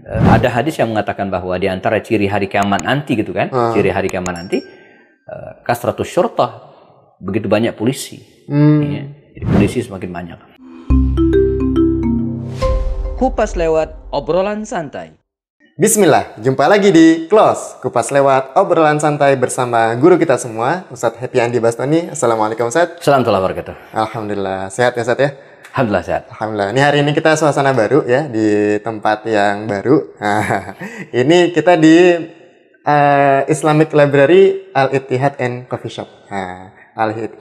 Ada hadis yang mengatakan bahwa di antara ciri hari kiamat nanti gitu kan, ciri hari kiamat nanti kasratus syurtah, begitu banyak polisi. Ya. Jadi polisi semakin banyak. Kupas lewat obrolan santai. Bismillah, jumpa lagi di Close, Kupas lewat obrolan santai bersama guru kita semua, Ustadz Happy Andi Bastoni. Assalamualaikum Ustadz. Assalamualaikum warahmatullahi wabarakatuh. Alhamdulillah, sehat ya Ustadz ya? Alhamdulillah sehat. Alhamdulillah, ini hari ini kita suasana baru ya, di tempat yang baru. Ini kita di Islamic Library Al-Ittihad and Coffee Shop.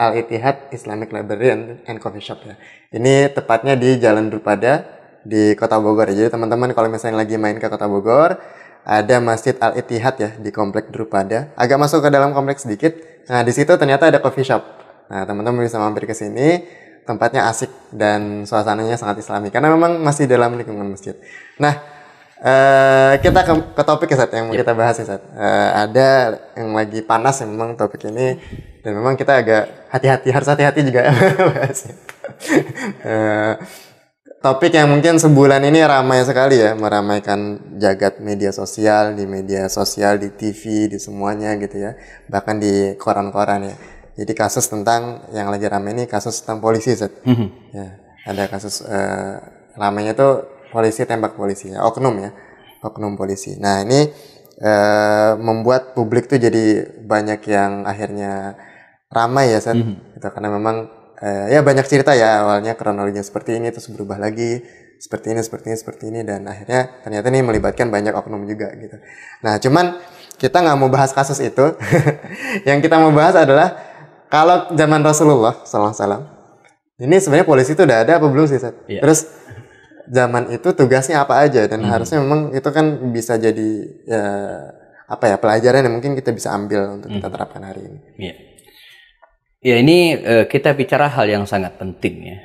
Al-Ittihad Islamic Library and Coffee Shop ya. Ini tepatnya di Jalan Drupada di Kota Bogor ya. Jadi teman-teman kalau misalnya lagi main ke Kota Bogor, ada Masjid Al-Ittihad ya di Komplek Drupada. Agak masuk ke dalam kompleks sedikit. Nah, di situ ternyata ada coffee shop. Nah, teman-teman bisa mampir ke sini. Tempatnya asik dan suasananya sangat islami karena memang masih dalam lingkungan masjid. Nah, kita ke topik ya, Sat, yang mau kita bahas ya, Sat. Ada yang lagi panas ya memang topik ini dan memang kita agak harus hati-hati juga bahasnya. Topik yang mungkin sebulan ini ramai sekali ya, meramaikan jagat media sosial, di TV, di semuanya gitu ya. Bahkan di koran-koran ya. Jadi kasus tentang yang lagi ramai ini kasus tentang polisi, Zat. Ya, ada kasus ramainya tuh polisi tembak polisi ya, oknum polisi. Nah ini membuat publik tuh jadi banyak yang akhirnya ramai ya, Zat. Gitu, karena memang ya banyak cerita ya, awalnya kronologinya seperti ini terus berubah lagi seperti ini dan akhirnya ternyata ini melibatkan banyak oknum juga gitu. Nah cuman kita nggak mau bahas kasus itu. Yang kita mau bahas adalah kalau zaman Rasulullah SAW, ini sebenarnya polisi itu udah ada apa belum sih, Sat? Yeah. Terus zaman itu tugasnya apa aja dan harusnya memang itu kan bisa jadi ya apa ya pelajaran yang mungkin kita bisa ambil untuk kita terapkan hari ini. Iya. Ya ini kita bicara hal yang sangat penting ya.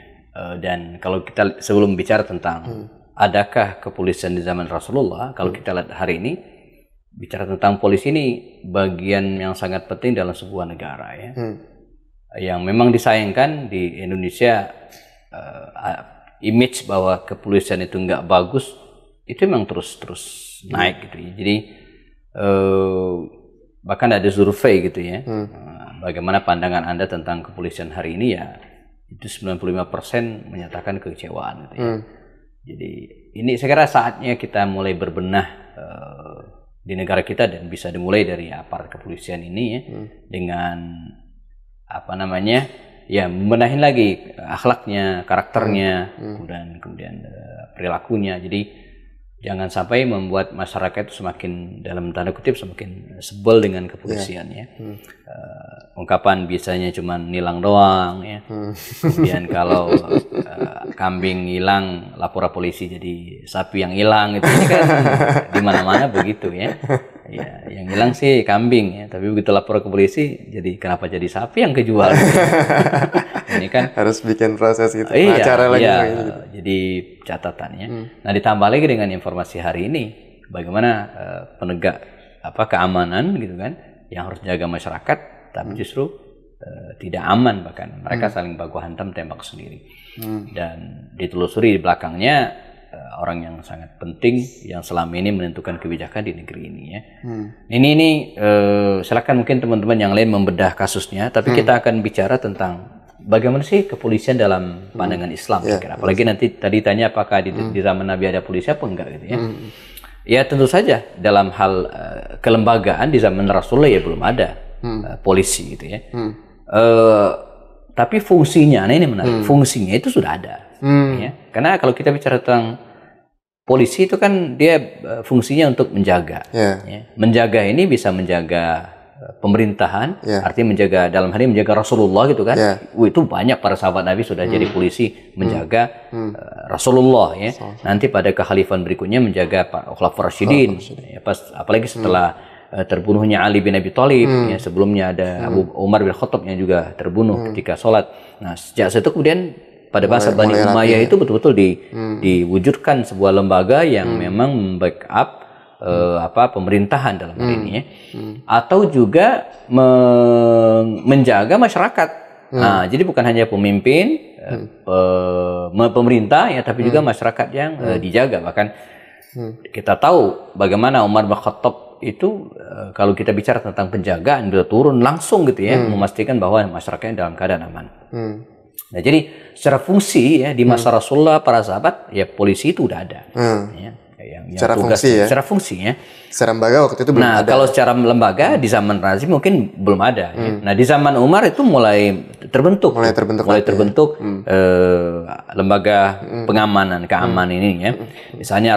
Dan kalau kita sebelum bicara tentang adakah kepolisian di zaman Rasulullah, kalau kita lihat hari ini bicara tentang polisi ini bagian yang sangat penting dalam sebuah negara ya. Yang memang disayangkan di Indonesia image bahwa kepolisian itu nggak bagus itu memang terus naik gitu ya. Jadi bahkan ada survei gitu ya. Bagaimana pandangan Anda tentang kepolisian hari ini ya itu 95% menyatakan kekecewaan gitu ya. Jadi ini saya kira saatnya kita mulai berbenah di negara kita dan bisa dimulai dari aparat kepolisian ini ya dengan apa namanya ya membenahin lagi akhlaknya, karakternya, kemudian perilakunya. Jadi jangan sampai membuat masyarakat itu semakin dalam tanda kutip semakin sebel dengan kepolisian ya. Ungkapan biasanya cuma nilang doang ya. Kemudian kalau kambing hilang lapor polisi jadi sapi yang hilang itu ini kan di mana-mana begitu ya. Ya, yang hilang sih kambing ya, tapi begitu lapor ke polisi jadi kenapa jadi sapi yang kejual? Ini kan harus bikin proses itu, acara lagi. Gitu. Jadi catatannya. Nah ditambah lagi dengan informasi hari ini, bagaimana penegak keamanan gitu kan, yang harus jaga masyarakat, tapi justru tidak aman bahkan mereka saling baku hantam tembak sendiri. Dan ditelusuri di belakangnya orang yang sangat penting yang selama ini menentukan kebijakan di negeri ini ya. Ini silakan mungkin teman-teman yang lain membedah kasusnya, tapi kita akan bicara tentang bagaimana sih kepolisian dalam pandangan Islam. Apalagi nanti tadi tanya apakah di zaman Nabi ada polisi apa enggak gitu ya. Ya tentu saja dalam hal kelembagaan di zaman Rasulullah ya belum ada polisi gitu ya. Tapi fungsinya, nah ini menarik, fungsinya itu sudah ada. Ya. Karena kalau kita bicara tentang polisi itu kan dia fungsinya untuk menjaga. Ya. Menjaga ini bisa menjaga pemerintahan, artinya menjaga dalam hal ini menjaga Rasulullah gitu kan. Itu banyak para sahabat Nabi sudah jadi polisi menjaga Rasulullah ya. Nanti pada kekhalifahan berikutnya menjaga Pak Khulafaur Rasyidin. Ya, apalagi setelah terbunuhnya Ali bin Abi Thalib ya, sebelumnya ada Abu Umar bin Khattab yang juga terbunuh ketika sholat. Nah sejak itu kemudian pada masa Bani Umayyah itu betul-betul diwujudkan sebuah lembaga yang memang membackup pemerintahan dalam hal ini ya. Atau juga menjaga masyarakat. Nah, jadi bukan hanya pemimpin pemerintah ya, tapi juga masyarakat yang dijaga. Bahkan Kita tahu bagaimana Umar bin Khattab itu kalau kita bicara tentang penjagaan, dia turun langsung gitu ya, memastikan bahwa masyarakatnya dalam keadaan aman. Nah, jadi secara fungsi ya di masa Rasulullah, para sahabat, ya polisi itu udah ada. Ya, yang secara tugas, fungsi ya. Secara fungsi ya. Secara lembaga waktu itu belum ada. Nah, kalau secara lembaga di zaman Razi mungkin belum ada. Ya. Nah, di zaman Umar itu mulai terbentuk. Mulai terbentuk lembaga pengamanan, keamanan ini ya. Misalnya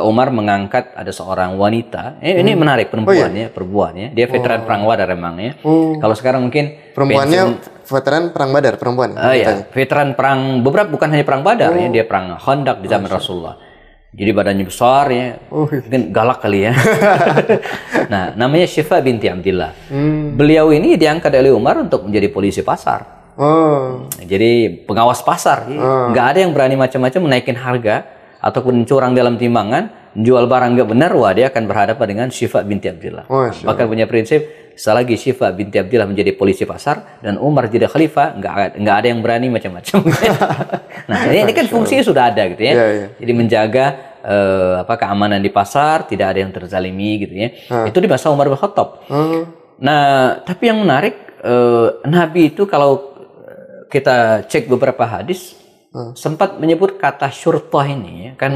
Umar mengangkat ada seorang wanita. Ini menarik, perempuan ya. Dia veteran perang Badar emang ya. Kalau sekarang mungkin perempuannya veteran perang Badar, perempuan. Ya, veteran perang beberapa, bukan hanya perang Badar ya, dia perang Khandaq di zaman Rasulullah. Jadi badannya besar ya, mungkin galak kali ya. Nah, namanya Syifa binti Abdillah. Beliau ini diangkat oleh Umar untuk menjadi polisi pasar. Jadi pengawas pasar. Nggak ada yang berani macam-macam menaikin harga ataupun curang dalam timbangan, jual barang nggak benar, wah dia akan berhadapan dengan Syifa binti Abdillah. Bahkan punya prinsip, selagi Syifa binti Abdillah menjadi polisi pasar dan Umar jadi khalifah, nggak ada yang berani macam-macam. Nah, ini kan fungsinya sudah ada gitu ya. Jadi menjaga keamanan di pasar, tidak ada yang terzalimi gitu ya. Itu di masa Umar bin Khattab. Nah, tapi yang menarik, Nabi itu kalau kita cek beberapa hadis sempat menyebut kata syurtah ini ya, kan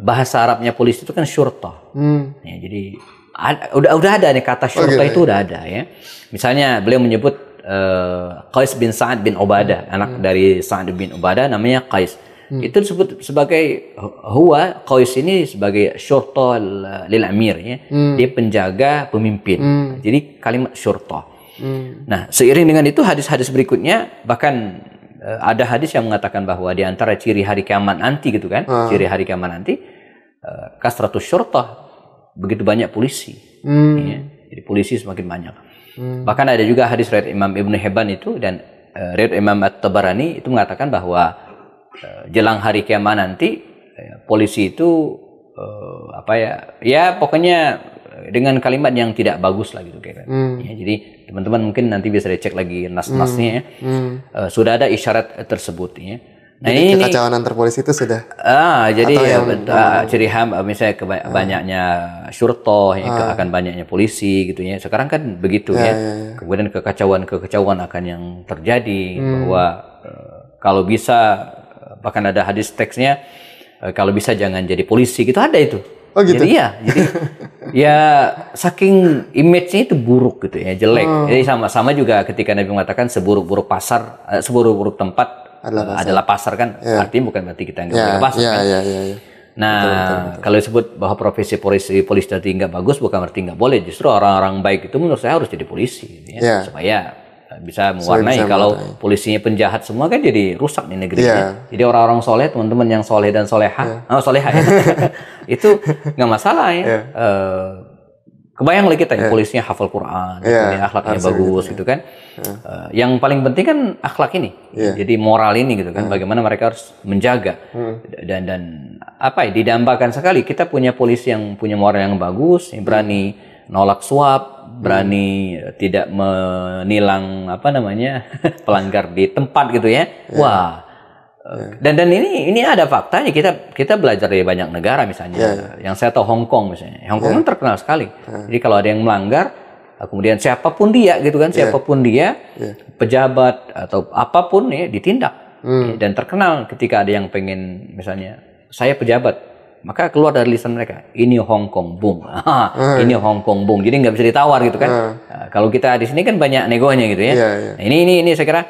bahasa Arabnya polisi itu kan syurtah. Ya, jadi udah ada nih kata syurtah itu udah ada ya. Misalnya beliau menyebut Qais bin Sa'ad bin Ubadah, anak dari Sa'ad bin Ubadah namanya Qais. Itu disebut sebagai Qais ini sebagai syurtah lil amir ya. Dia penjaga pemimpin. Jadi kalimat syurtah. Nah, seiring dengan itu hadis-hadis berikutnya bahkan ada hadis yang mengatakan bahwa di antara ciri hari kiamat nanti gitu kan, ciri hari kiamat nanti kasratus syurtah, begitu banyak polisi. Ya. Jadi polisi semakin banyak. Bahkan ada juga hadis riwayat Imam Ibnu Hibban itu dan riwayat Imam At-Tabarani itu mengatakan bahwa jelang hari kiamat nanti polisi itu pokoknya dengan kalimat yang tidak bagus lah gitu kayak. Ya, jadi teman-teman mungkin nanti bisa dicek lagi nas-nasnya ya. Sudah ada isyarat tersebut ya. Nah, jadi kekacauan antar polisi itu sudah. Jadi ciri khas misalnya banyaknya syurtoh ya, akan banyaknya polisi gitu ya. Sekarang kan begitu ya. Kemudian kekacauan akan yang terjadi bahwa kalau bisa, bahkan ada hadis teksnya, kalau bisa jangan jadi polisi gitu, ada itu. Oh gitu. Jadi ya saking image-nya itu buruk gitu ya, jelek. Jadi sama juga ketika Nabi mengatakan seburuk-buruk pasar, seburuk-buruk tempat adalah pasar kan, artinya bukan berarti kita nggak boleh ke pasar kan. Nah, betul. Kalau disebut bahwa profesi polisi tadi nggak bagus, bukan berarti nggak boleh. Justru orang-orang baik itu menurut saya harus jadi polisi, gitu ya, supaya bisa mewarnai. Kalau polisinya penjahat semua kan jadi rusak di negeri. Jadi orang-orang soleh, teman-teman yang soleh dan soleha, soleha ya, itu nggak masalah ya. Kebayang lagi kita polisinya hafal Quran, akhlaknya bagus gitu kan. Yang paling penting kan akhlak ini, jadi moral ini gitu kan. Bagaimana mereka harus menjaga dan didambakan sekali. Kita punya polisi yang punya moral yang bagus, yang berani nolak suap, berani tidak menilang pelanggar di tempat gitu ya. Wah. Dan ini ada faktanya, kita belajar dari banyak negara misalnya. Yang saya tahu Hong Kong misalnya. Hong Kong kan terkenal sekali. Jadi kalau ada yang melanggar, kemudian siapapun dia gitu kan, siapapun dia, pejabat atau apapun ya ditindak. Dan terkenal ketika ada yang pengen misalnya saya pejabat, maka keluar dari lisan mereka, ini Hong Kong boom. Ini Hong Kong boom. Jadi nggak bisa ditawar gitu kan. Kalau kita di sini kan banyak negonya gitu ya. Nah, ini saya kira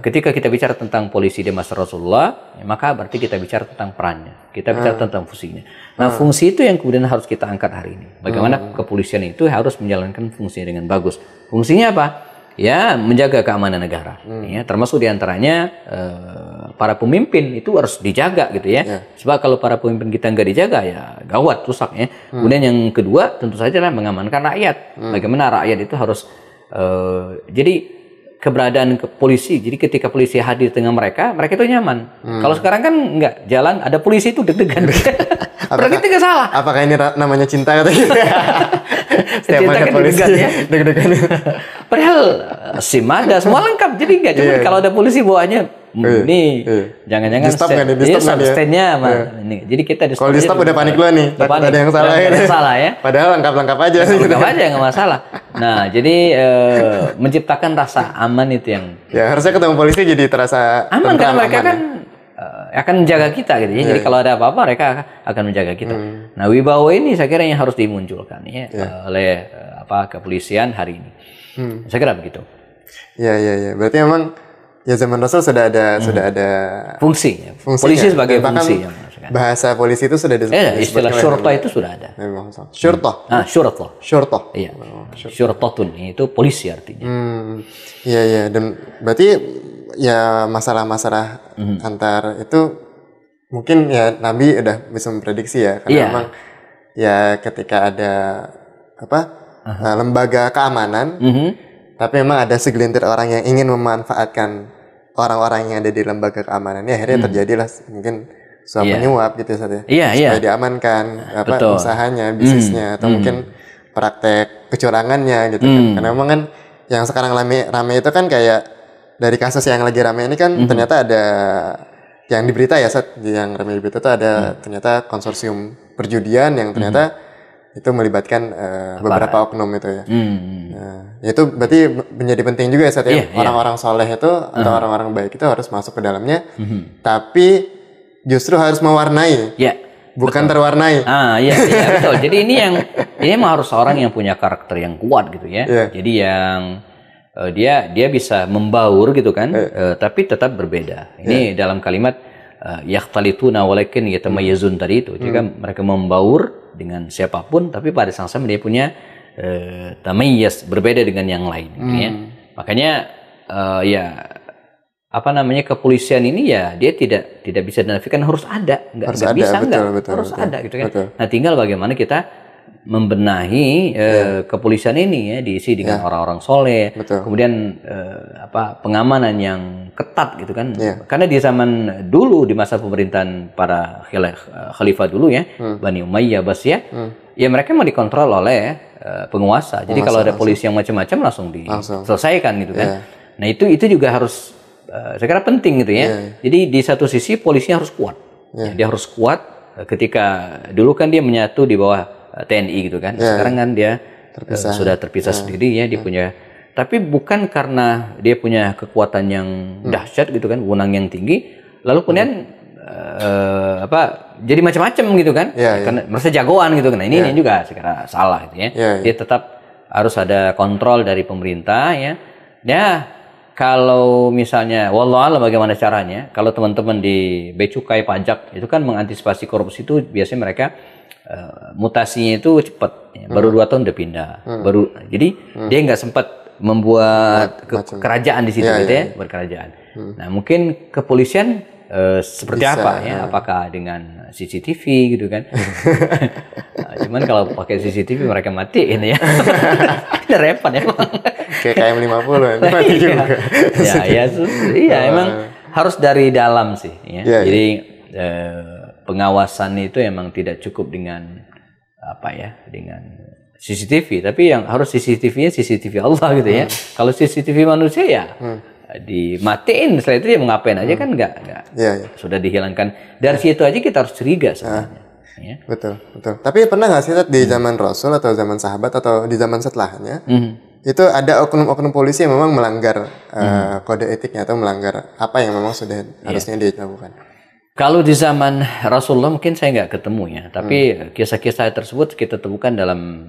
ketika kita bicara tentang polisi di masa Rasulullah, maka berarti kita bicara tentang perannya, kita bicara tentang fungsinya. Nah, fungsi itu yang kemudian harus kita angkat hari ini. Bagaimana kepolisian itu harus menjalankan fungsinya dengan bagus. Fungsinya apa? Ya, menjaga keamanan negara. Ya, termasuk diantaranya para pemimpin itu harus dijaga gitu ya. Sebab kalau para pemimpin kita nggak dijaga ya gawat, rusak ya. Kemudian yang kedua tentu saja adalah mengamankan rakyat. Bagaimana rakyat itu harus jadi keberadaan polisi. Jadi ketika polisi hadir tengah mereka itu nyaman. Kalau sekarang kan enggak, jalan ada polisi itu deg-degan. Berarti tidak salah. Apakah ini namanya cinta katanya? Setiap cinta ada kan polisi deg-degan. Padahal SIM ada, semua lengkap. Jadi enggak, cuma kalau ada polisi bawaannya ini jangan-jangan stand-nya ini. Jadi kita di kalau di stop udah panik dulu nih, ada yang salah ya. Ada yang salah ya. Padahal lengkap-lengkap aja. Lengkap aja nggak masalah. Nah, jadi menciptakan rasa aman itu yang ya harusnya ketemu polisi jadi terasa aman karena mereka kan akan menjaga kita gitu ya. Jadi kalau ada apa-apa mereka akan menjaga kita. Nah, wibawa ini saya kira yang harus dimunculkan ya oleh kepolisian hari ini. Saya kira begitu. Iya. Berarti memang ya zaman Rasul sudah ada fungsi. Polisi sebagai fungsi. Bahasa polisi itu sudah disebut. Istilah syurta itu sudah ada. Syurta. Syurta. Iya. Syurtatun itu polisi artinya. Iya. Dan berarti ya masalah-masalah antar itu mungkin ya Nabi udah bisa memprediksi ya karena memang ya ketika ada lembaga keamanan tapi memang ada segelintir orang yang ingin memanfaatkan orang-orang yang ada di lembaga keamanan ya akhirnya terjadilah mungkin suap menyuap gitu saja supaya diamankan usahanya bisnisnya atau mungkin praktek kecurangannya gitu kan karena memang kan yang sekarang rame itu kan kayak dari kasus yang lagi rame ini kan ternyata ada yang di berita ya yang rame di berita itu ada ternyata konsorsium perjudian yang ternyata itu melibatkan beberapa oknum itu ya. Nah, itu berarti menjadi penting juga ya orang-orang soleh itu atau orang-orang baik itu harus masuk ke dalamnya, tapi justru harus mewarnai, bukan terwarnai. Iya betul. Jadi ini emang harus orang yang punya karakter yang kuat gitu ya. Jadi yang dia bisa membaur gitu kan, tapi tetap berbeda. Ini dalam kalimat yakhtalituna walakin yatamayyazun tadi itu. Jika mereka membaur dengan siapapun, tapi pada sang sama dia punya tamayyaz, berbeda dengan yang lain. Gitu ya. Makanya kepolisian ini ya dia tidak bisa dinafikan harus ada, nggak bisa harus ada gitu kan. Nah tinggal bagaimana kita membenahi kepolisian ini ya diisi dengan orang-orang soleh, kemudian pengamanan yang ketat gitu kan, karena di zaman dulu di masa pemerintahan para khalifah dulu ya Bani Umayyah ya mereka mau dikontrol oleh penguasa, jadi kalau ada polisi yang macam-macam langsung diselesaikan gitu kan. Nah itu juga harus saya kira penting gitu ya. Jadi di satu sisi polisinya harus kuat, dia harus kuat ketika dulu kan dia menyatu di bawah TNI gitu kan. Sekarang kan dia sudah terpisah sendiri ya, dia punya, tapi bukan karena dia punya kekuatan yang dahsyat gitu kan, wewenang yang tinggi, lalu kemudian jadi macam-macam gitu kan, karena merasa jagoan gitu kan. Nah, ini juga sekarang salah gitu ya. Dia tetap harus ada kontrol dari pemerintah ya. Kalau misalnya wallahualam bagaimana caranya, kalau teman-teman di Bea Cukai Pajak itu kan mengantisipasi korupsi itu biasanya mereka mutasinya itu cepat, baru 2 tahun udah pindah, jadi dia nggak sempat membuat kerajaan di situ gitu ya, berkerajaan. Nah mungkin kepolisian seperti apa ya, apakah dengan CCTV gitu kan? Cuman kalau pakai CCTV mereka matiin ya, udah repot ya bang. Kayak KM50 mati juga. Iya emang harus dari dalam sih ya. Jadi pengawasan itu emang tidak cukup dengan dengan CCTV, tapi yang harus CCTV-nya CCTV Allah gitu ya. Kalau CCTV manusia ya dimatiin, setelah itu dia mau ngapain aja kan enggak. Sudah dihilangkan. Dari situ aja kita harus curiga sebenarnya. Betul. Tapi pernah nggak sih di zaman Rasul atau zaman sahabat atau di zaman setelahnya itu ada oknum-oknum polisi yang memang melanggar kode etiknya atau melanggar apa yang memang sudah harusnya dilakukan? Kalau di zaman Rasulullah mungkin saya nggak ketemu ya, tapi kisah-kisah tersebut kita temukan dalam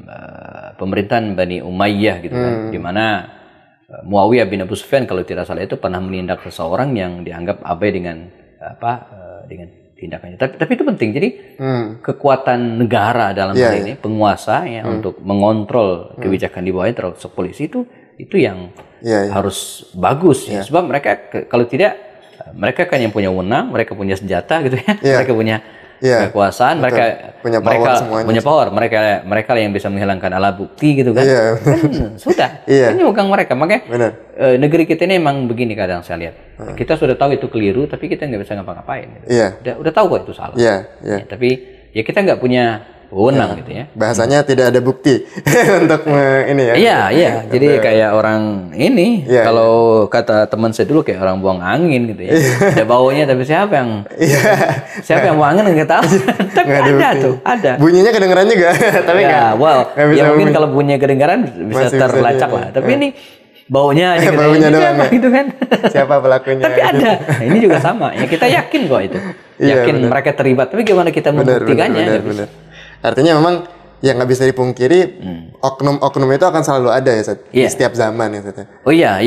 pemerintahan Bani Umayyah gitu kan, di mana Muawiyah bin Abu Sufyan kalau tidak salah itu pernah menindak seseorang yang dianggap abai dengan dengan tindakannya. Tapi itu penting. Jadi kekuatan negara dalam hal ini, penguasa ya untuk mengontrol kebijakan di bawahnya termasuk polisi itu yang harus bagus ya. Sebab mereka kalau tidak, mereka kan yang punya wewenang, mereka punya senjata gitu ya, mereka punya kekuasaan, mereka punya power, mereka yang bisa menghilangkan alat bukti gitu kan, kan sudah, ini bukan mereka. Makanya negeri kita ini emang begini kadang saya lihat, kita sudah tahu itu keliru, tapi kita nggak bisa ngapa-ngapain. Gitu. Udah tahu kok itu salah. Tapi ya kita nggak punya wewenang gitu ya. Bahasanya tidak ada bukti untuk ini ya. Iya. Jadi kayak orang ini, kalau kata teman saya dulu kayak orang buang angin gitu ya. Ada baunya tapi siapa yang buang angin nggak tahu. Tapi ada tuh, ada. Bunyinya kedengeran juga, tapi ya, mungkin kalau bunyinya kedengeran bisa terlacak lah. Tapi ini baunya aja baunya doang gitu kan. Siapa pelakunya? Tapi ada. Nah, ini juga sama. Ya kita yakin kok itu. Yakin mereka terlibat. Tapi gimana kita membuktikannya? Benar. Artinya memang ya nggak bisa dipungkiri oknum-oknum itu akan selalu ada ya Seth, di setiap zaman ya Seth. Oh iya.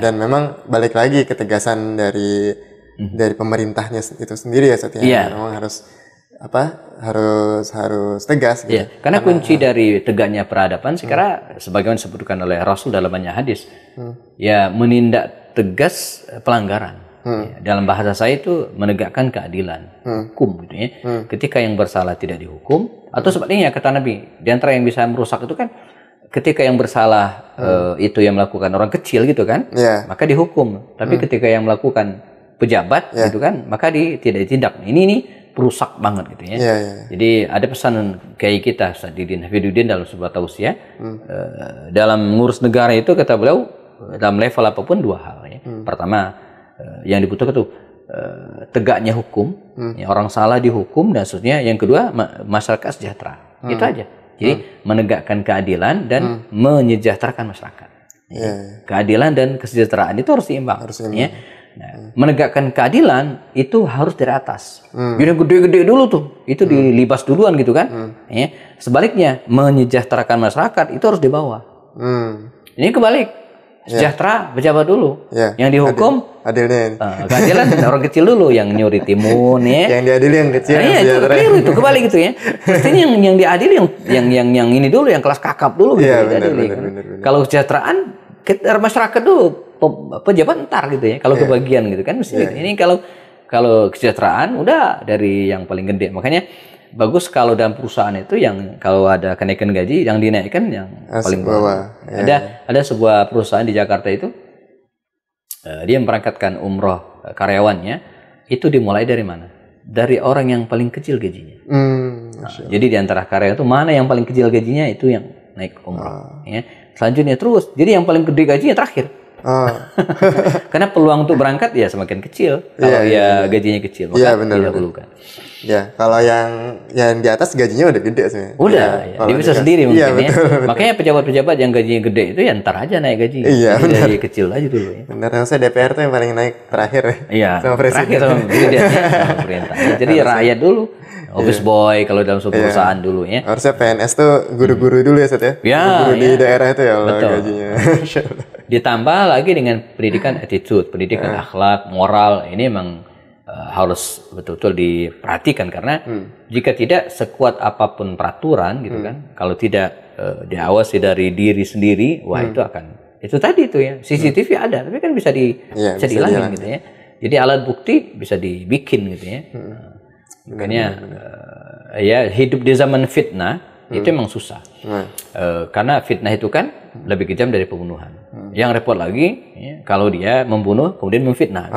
Dan memang balik lagi ketegasan dari pemerintahnya itu sendiri ya Seth ya. Memang harus harus tegas gitu. Karena kunci dari tegaknya peradaban sekarang sebagaimana disebutkan oleh Rasul dalam banyak hadis. Ya menindak tegas pelanggaran. Dalam bahasa saya itu menegakkan keadilan, hukum gitu ya. Ketika yang bersalah tidak dihukum atau sebaliknya kata Nabi, di antara yang bisa merusak itu kan ketika yang bersalah itu yang melakukan orang kecil gitu kan, maka dihukum. Tapi ketika yang melakukan pejabat gitu kan, maka tidak ditindak. Ini perusak banget gitu ya. Jadi ada pesan kayak kita Ustaz Didin Hafidudin dalam sebuah tausiah dalam ngurus negara itu kata beliau dalam level apapun dua hal ya. Pertama yang dibutuhkan itu tegaknya hukum, ya, orang salah dihukum dan seterusnya. Yang kedua masyarakat sejahtera. Itu aja. Jadi menegakkan keadilan dan menyejahterakan masyarakat. Keadilan dan kesejahteraan itu harus seimbang. Ya. Nah, menegakkan keadilan itu harus dari atas. Jadi gede-gede dulu tuh, itu dilibas duluan gitu kan. Ya. Sebaliknya menyejahterakan masyarakat itu harus di bawah. Ini kebalik. Sejahtera pejabat dulu. Yang dihukum adilnya. Keadilan orang kecil dulu yang nyuri timun ya. Yang diadili yang kecil. Itu kebalik gitu ya. Mestinya yang diadili yang ini dulu, yang kelas kakap dulu gitu diadili. Kalau kesejahteraan masyarakat dulu pejabat ntar gitu ya, kalau kebagian gitu kan mesti gitu. Ini kalau kesejahteraan udah dari yang paling gede. Makanya bagus kalau dalam perusahaan itu yang kalau ada kenaikan gaji yang dinaikkan yang paling bawah. Ada sebuah perusahaan di Jakarta itu dia memberangkatkan umroh karyawannya itu dimulai dari mana? Dari orang yang paling kecil gajinya. Jadi di antara karyawan itu mana yang paling kecil gajinya itu yang naik umroh. Ya. Selanjutnya terus, jadi yang paling gede gajinya terakhir. Karena peluang untuk berangkat ya semakin kecil kalau gajinya kecil, maka didahulukan. Kalau yang di atas gajinya udah gede sebenarnya. Udah, dia bisa sendiri mungkin betul. Makanya pejabat-pejabat yang gajinya gede itu ya ntar aja naik gaji. Dari kecil aja dulu ya. Benar, saya DPR tuh yang paling naik terakhir ya. Sama presiden. Terakhir sama pemerintah. Jadi rakyat dulu. Office boy kalau dalam sebuah perusahaan dulu ya. Harusnya PNS tuh guru-guru dulu ya Seth ya. Guru di daerah itu ya Allah gajinya. Ditambah lagi dengan pendidikan attitude, pendidikan akhlak, moral. Ini memang harus betul-betul diperhatikan karena jika tidak sekuat apapun peraturan gitu kan, kalau tidak diawasi dari diri sendiri, wah itu akan itu tadi itu ya. CCTV ada, tapi kan bisa dihilangin gitu ya. Jadi alat bukti bisa dibikin gitu ya. Makanya ya hidup di zaman fitnah itu emang susah. Karena fitnah itu kan lebih kejam dari pembunuhan. Yang repot lagi ya, kalau dia membunuh kemudian memfitnah.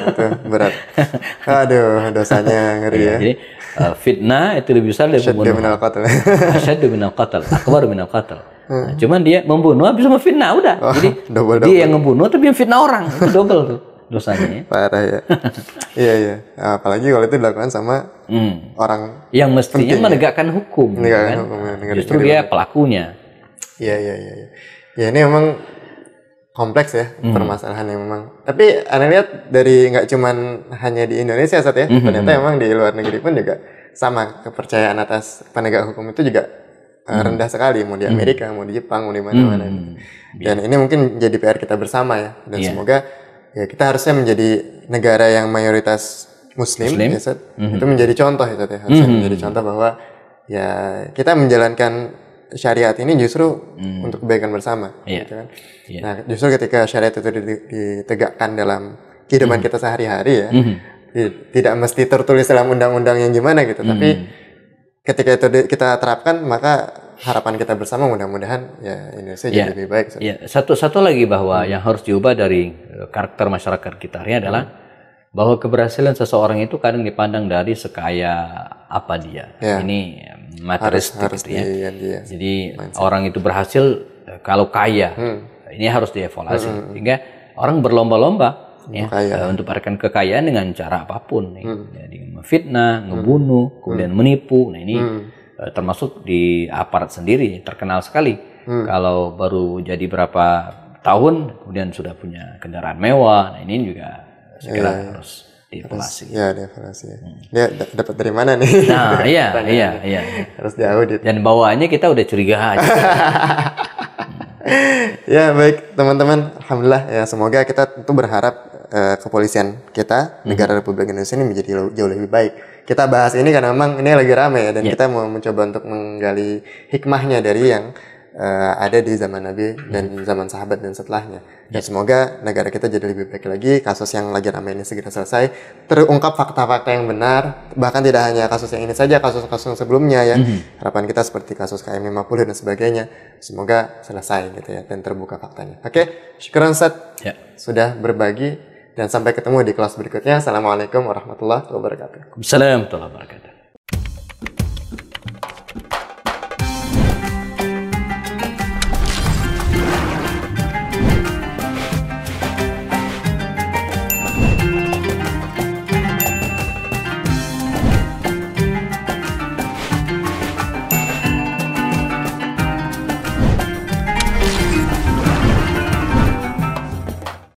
Itu berat. Aduh, dosanya ngeri ya. Jadi fitnah itu lebih besar dari pembunuhan. Asyaddu minal qatl, akbar minal qatl. Nah, cuman dia membunuh habis memfitnah udah. Jadi dia yang membunuh tapi yang fitnah orang. Itu double tuh dosanya ya. Parah ya. Iya. Apalagi kalau itu dilakukan sama orang yang mestinya menegakkan hukum. Justru dia pelakunya. Iya. Ya ini memang kompleks ya permasalahannya memang. Tapi Anda lihat dari nggak cuman hanya di Indonesia Seth ya. Ternyata memang di luar negeri pun juga sama, kepercayaan atas penegak hukum itu juga rendah sekali, mau di Amerika, mau di Jepang, mau di mana-mana. Dan ini mungkin jadi PR kita bersama ya. Dan semoga ya kita harusnya menjadi negara yang mayoritas Muslim. Ya, itu menjadi contoh ya, harusnya menjadi contoh bahwa ya kita menjalankan syariat ini justru untuk kebaikan bersama. Gitu kan? Nah, justru ketika syariat itu ditegakkan dalam kehidupan kita sehari-hari ya, tidak mesti tertulis dalam undang-undang yang gimana gitu, tapi ketika itu kita terapkan, maka harapan kita bersama mudah-mudahan ya Indonesia jadi lebih baik. Satu lagi bahwa yang harus diubah dari karakter masyarakat kita ini adalah bahwa keberhasilan seseorang itu kadang dipandang dari sekaya apa dia. Ini materialistik harus gitu ya. diganti ya. Jadi orang itu berhasil kalau kaya, ini harus dievaluasi. Sehingga orang berlomba-lomba untuk mendapatkan kekayaan dengan cara apapun. Jadi memfitnah, ngebunuh, kemudian menipu. Nah ini termasuk di aparat sendiri terkenal sekali. Kalau baru jadi berapa tahun, kemudian sudah punya kendaraan mewah. Nah ini juga saya kira harus dievaluasi. Ya, dievaluasi. Dia dapat dari mana nih? Nah, iya. Harus diaudit. Dan bawaannya kita udah curiga aja. Ya, baik teman-teman. Alhamdulillah ya, semoga kita tentu berharap kepolisian kita, negara Republik Indonesia ini menjadi jauh lebih baik. Kita bahas ini karena memang ini lagi rame ya, dan kita mau mencoba untuk menggali hikmahnya dari yang ada di zaman Nabi dan zaman sahabat dan setelahnya. Dan semoga negara kita jadi lebih baik lagi, kasus yang lagi ramai ini segera selesai, terungkap fakta-fakta yang benar, bahkan tidak hanya kasus yang ini saja, kasus-kasus yang sebelumnya ya. Harapan kita seperti kasus KM50 dan sebagainya, semoga selesai gitu ya, dan terbuka faktanya. Oke, syukuran Ustaz sudah berbagi, dan sampai ketemu di kelas berikutnya. Assalamualaikum warahmatullahi wabarakatuh. Assalamualaikum warahmatullahi wabarakatuh.